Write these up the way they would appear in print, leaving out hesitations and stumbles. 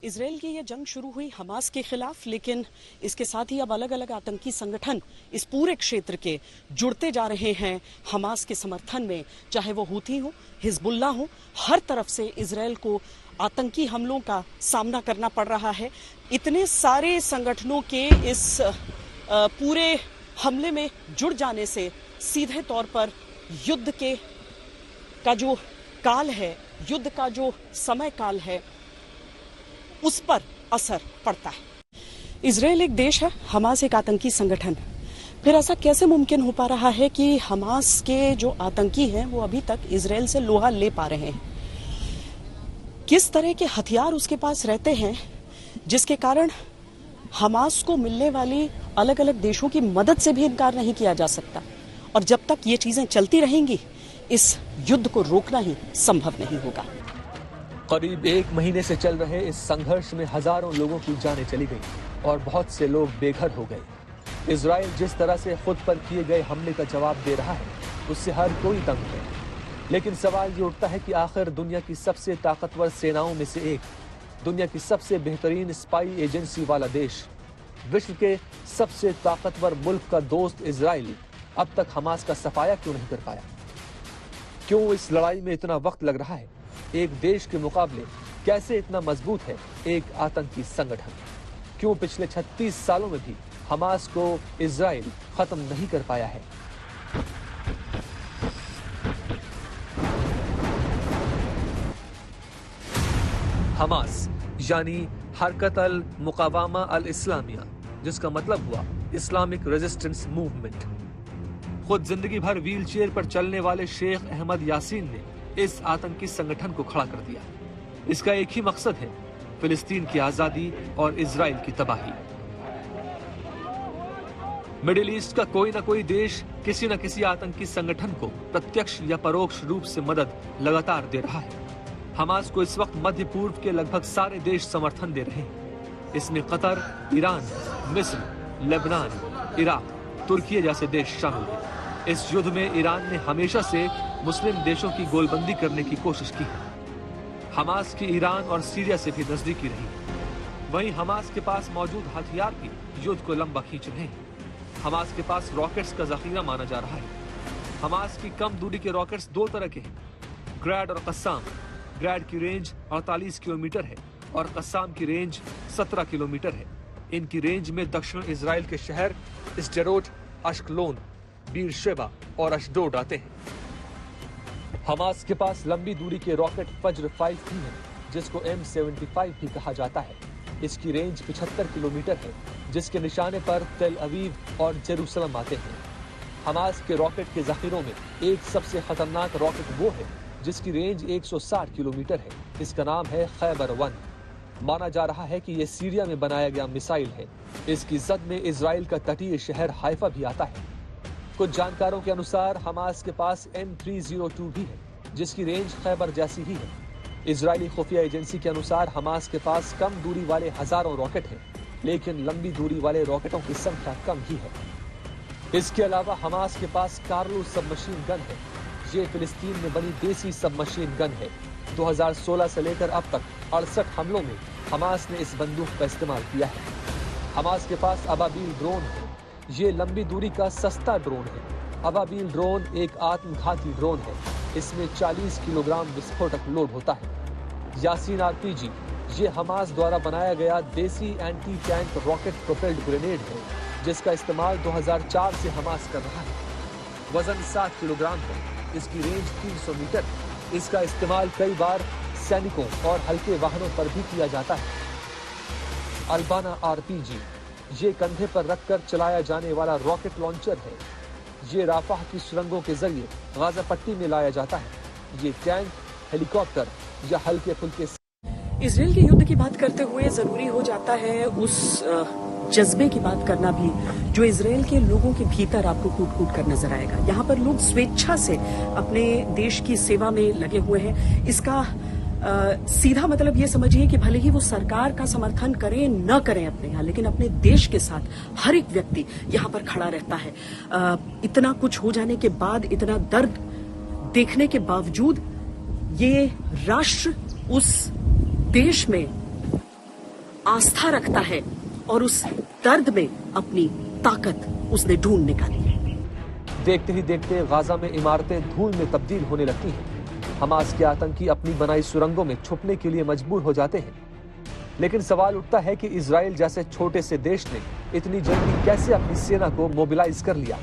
Israel की ये जंग शुरू हुई हमास के खिलाफ, लेकिन इसके साथ ही अब अलग अलग आतंकी संगठन इस पूरे क्षेत्र के जुड़ते जा रहे हैं हमास के समर्थन में, चाहे वो हूथी हो, हिजबुल्ला हो। हर तरफ से इसराइल को आतंकी हमलों का सामना करना पड़ रहा है। इतने सारे संगठनों के इस पूरे हमले में जुड़ जाने से सीधे तौर पर युद्ध का जो काल है, युद्ध का जो समय काल है, उस पर असर पड़ता है। इसराइल एक देश है, हमास एक आतंकी संगठन। फिर ऐसा कैसे मुमकिन हो पा रहा है कि हमास के जो आतंकी हैं वो अभी तक इसराइल से लोहा ले पा रहे हैं? किस तरह के हथियार उसके पास रहते हैं जिसके कारण हमास को मिलने वाली अलग अलग देशों की मदद से भी इनकार नहीं किया जा सकता? और जब तक ये चीजें चलती रहेंगी, इस युद्ध को रोकना ही संभव नहीं होगा। करीब 1 महीने से चल रहे इस संघर्ष में हजारों लोगों की जानें चली गई और बहुत से लोग बेघर हो गए। इजराइल जिस तरह से खुद पर किए गए हमले का जवाब दे रहा है, उससे हर कोई तंग है। लेकिन सवाल ये उठता है कि आखिर दुनिया की सबसे ताकतवर सेनाओं में से एक, दुनिया की सबसे बेहतरीन स्पाई एजेंसी वाला देश, विश्व के सबसे ताकतवर मुल्क का दोस्त इजराइल अब तक हमास का सफाया क्यों नहीं कर पाया? क्यों इस लड़ाई में इतना वक्त लग रहा है? एक देश के मुकाबले कैसे इतना मजबूत है एक आतंकी संगठन? क्यों पिछले 36 सालों में भी हमास को इजराइल खत्म नहीं कर पाया है? हमास यानी हरकत अल मुकावामा अल इस्लामिया, जिसका मतलब हुआ इस्लामिक रेजिस्टेंस मूवमेंट। खुद जिंदगी भर व्हील चेयर पर चलने वाले शेख अहमद यासीन ने इस आतंकी संगठन को खड़ा कर दिया। इसका एक ही मकसद है, फिलिस्तीन की आजादी और इजराइल की तबाही। मिडिल ईस्ट का कोई ना कोई देश किसी न किसी आतंकी संगठन को प्रत्यक्ष या परोक्ष रूप से मदद लगातार दे रहा है। हमास को इस वक्त मध्य पूर्व के लगभग सारे देश समर्थन दे रहे हैं। इसमें कतर, ईरान, मिस्र, लेबनान, इराक, तुर्की जैसे देश शामिल हैं। इस युद्ध में ईरान ने हमेशा से मुस्लिम देशों की गोलबंदी करने की कोशिश की है। हमास की ईरान और सीरिया से भी नजदीकी रही। वहीं हमास के पास मौजूद हथियार भी युद्ध को लंबा खींच रहे हैं। हमास के पास रॉकेट्स का जखीरा माना जा रहा है। हमास की कम दूरी के रॉकेट्स 2 तरह के हैं, ग्रैड और कस्साम। ग्रैड की रेंज 48 किलोमीटर है और कस्साम की रेंज 17 किलोमीटर है। इनकी रेंज में दक्षिण इजराइल के शहर स्डेरोट, अश्कलोन, बीरशेबा और अशडोड आते हैं। हमास के पास लंबी दूरी के रॉकेट फज्र 5 भी है, जिसको M75 भी कहा जाता है। इसकी रेंज 75 किलोमीटर है, जिसके निशाने पर तेल अवीव और जेरूसलम आते हैं। हमास के रॉकेट के जखीरों में एक सबसे खतरनाक रॉकेट वो है जिसकी रेंज 160 किलोमीटर है। इसका नाम है खैबर 1। माना जा रहा है कि यह सीरिया में बनाया गया मिसाइल है। इसकी जद में इजराइल का तटीय शहर हाइफा भी आता है। कुछ जानकारों के अनुसार हमास के पास M302 भी है, जिसकी रेंज खैबर जैसी ही है। इजरायली खुफिया एजेंसी के अनुसार हमास के पास कम दूरी वाले हजारों रॉकेट हैं, लेकिन लंबी दूरी वाले रॉकेटों की संख्या कम ही है। इसके अलावा हमास के पास कार्लो सबमशीन गन है। ये फिलिस्तीन में बनी देसी सबमशीन गन है। 2016 से लेकर अब तक 68 हमलों में हमास ने इस बंदूक का इस्तेमाल किया है। हमास के पास अबाबील ड्रोन है। ये लंबी दूरी का सस्ता ड्रोन है। अबाबील ड्रोन एक आत्मघाती ड्रोन है। इसमें 40 किलोग्राम विस्फोटक लोड होता है। यासीन RPG ये हमास द्वारा बनाया गया देसी anti tank rocket propelled grenade है, जिसका इस्तेमाल 2004 से हमास कर रहा है। वजन 7 किलोग्राम है। इसकी रेंज 300 मीटर है। इसका इस्तेमाल कई बार सैनिकों और हल्के वाहनों पर भी किया जाता है। अल्बाना RPG ये कंधे पर रखकर चलाया जाने वाला रॉकेट लॉन्चर है। ये राफाह की सुरंगों के जरिए गाजा पट्टी में लाया जाता है। ये टैंक, हेलीकॉप्टर या हल्के फुल्के। इसराइल के युद्ध की बात करते हुए जरूरी हो जाता है उस जज्बे की बात करना भी जो इसराइल के लोगों के भीतर आपको कूट कूट कर नजर आएगा। यहाँ पर लोग स्वेच्छा से अपने देश की सेवा में लगे हुए हैं। इसका सीधा मतलब ये समझिए कि भले ही वो सरकार का समर्थन करें न करें अपने यहाँ, लेकिन अपने देश के साथ हर एक व्यक्ति यहाँ पर खड़ा रहता है। इतना कुछ हो जाने के बाद, इतना दर्द देखने के बावजूद, ये राष्ट्र उस देश में आस्था रखता है और उस दर्द में अपनी ताकत उसने ढूंढ निकाली है। देखते ही देखते गाजा में इमारतें धूल में तब्दील होने लगती हैं। हमास के आतंकी अपनी बनाई सुरंगों में छुपने के लिए मजबूर हो जाते हैं। लेकिन सवाल उठता है कि इजराइल जैसे छोटे से देश ने इतनी जल्दी कैसे अपनी सेना को मोबिलाइज कर लिया।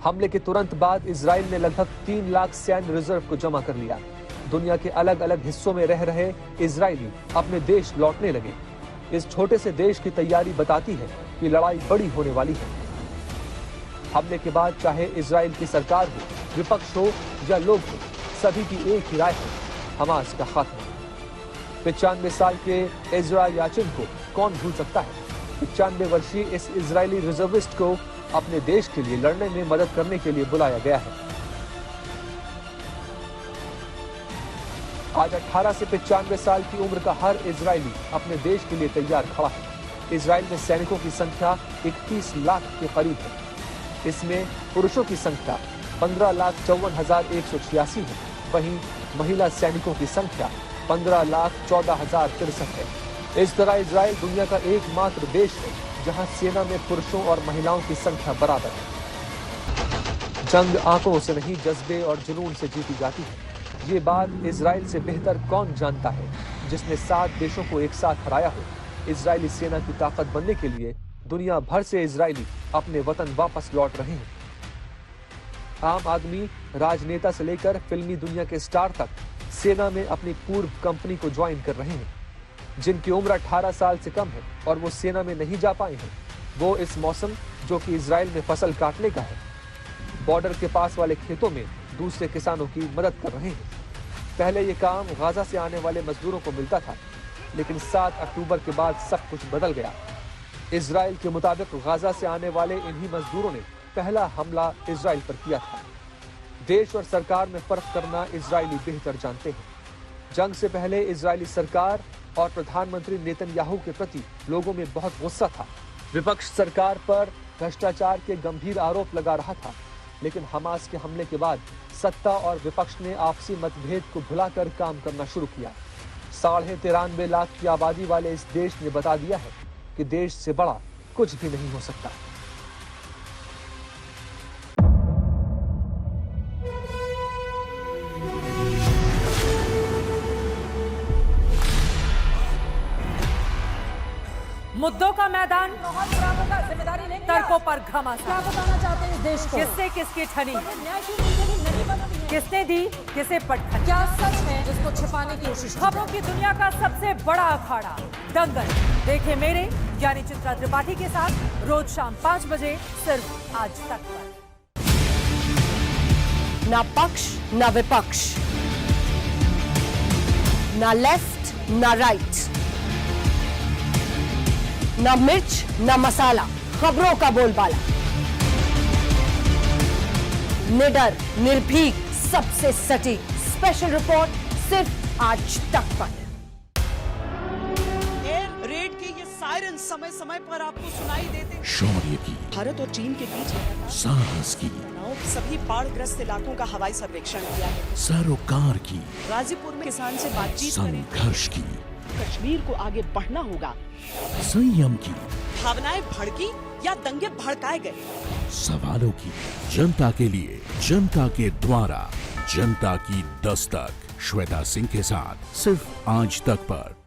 हमले के तुरंत बाद इजराइल ने लगभग 3 लाख सैन्य रिजर्व को जमा कर लिया। दुनिया के अलग अलग हिस्सों में रह रहे इजरायली अपने देश लौटने लगे। इस छोटे से देश की तैयारी बताती है कि लड़ाई बड़ी होने वाली है। हमले के बाद चाहे इजराइल की सरकार हो, विपक्ष हो या लोग हो, सभी की एक ही राय है, हमास का खात्मा। 95 साल के इजरा याचिन को कौन भूल सकता है। 95 वर्षीय इस इजरायली रिजर्विस्ट को अपने देश के लिए लड़ने में मदद करने के लिए बुलाया गया है। आज 18 से 95 साल की उम्र का हर इजरायली अपने देश के लिए तैयार खड़ा है। इजराइल में सैनिकों की संख्या 31 लाख के करीब है। इसमें पुरुषों की संख्या 15,54,186 है। वहीं महिला सैनिकों की संख्या 15,14,063 है। इस तरह इजराइल दुनिया का एकमात्र देश है जहां सेना में पुरुषों और महिलाओं की संख्या बराबर है। जंग आंकड़ों से नहीं, जज्बे और जुनून से जीती जाती है। ये बात इजराइल से बेहतर कौन जानता है, जिसने 7 देशों को एक साथ हराया हो। इजरायली सेना की ताकत बनने के लिए दुनिया भर से इजरायली अपने वतन वापस लौट रहे हैं। आम आदमी, राजनेता से लेकर फिल्मी दुनिया के स्टार तक सेना में अपनी पूर्व कंपनी को ज्वाइन कर रहे हैं। जिनकी उम्र 18 साल से कम है और वो सेना में नहीं जा पाए हैं, वो इस मौसम जो कि इजराइल में फसल काटने का है, बॉर्डर के पास वाले खेतों में दूसरे किसानों की मदद कर रहे हैं। पहले ये काम गाजा से आने वाले मजदूरों को मिलता था, लेकिन 7 अक्टूबर के बाद सब कुछ बदल गया। इजराइल के मुताबिक गाजा से आने वाले इन्हीं मजदूरों ने पहला हमला इजराइल पर किया था। देश और सरकार में फर्क करना इजरायली बेहतर जानते हैं। जंग से पहले इजरायली सरकार और प्रधानमंत्री नेतन्याहू के प्रति लोगों में बहुत गुस्सा था। विपक्ष सरकार पर भ्रष्टाचार के गंभीर आरोप लगा रहा था, लेकिन हमास के हमले के बाद सत्ता और विपक्ष ने आपसी मतभेद को भुलाकर काम करना शुरू किया। 93.5 लाख की आबादी वाले इस देश ने बता दिया है कि देश से बड़ा कुछ भी नहीं हो सकता। मुद्दों का मैदान, तर्कों पर घमासान। क्या बताना चाहते हैं इस देश को? किससे किसकी ठनी, न्याय की नीति नहीं बदली है। किसने दी किसे पटखनी। क्या सच है जिसको छिपाने की कोशिश? खबरों की दुनिया का सबसे बड़ा अखाड़ा दंगल देखे मेरे यानी चित्रा त्रिपाठी के साथ रोज शाम 5 बजे सिर्फ आज तक पर। ना पक्ष ना विपक्ष, ना लेफ्ट ना राइट, ना मिर्च ना मसाला, खबरों का बोलबाला। निडर, निर्भीक, सबसे सटीक स्पेशल रिपोर्ट सिर्फ आज तक पर। एयर रेड के ये सायरन समय समय पर आपको सुनाई देते हैं। शौर्य की, भारत और चीन के बीच साहस की, सभी बाढ़ग्रस्त इलाकों का हवाई सर्वेक्षण किया है। सरोकार की, गाजीपुर में किसान से बातचीत करें। संघर्ष की, कश्मीर को आगे बढ़ना होगा। संयम की, भावनाएं भड़की या दंगे भड़काए गए, सवालों की, जनता के लिए, जनता के द्वारा, जनता की दस्तक। श्वेता सिंह के साथ सिर्फ आज तक पर।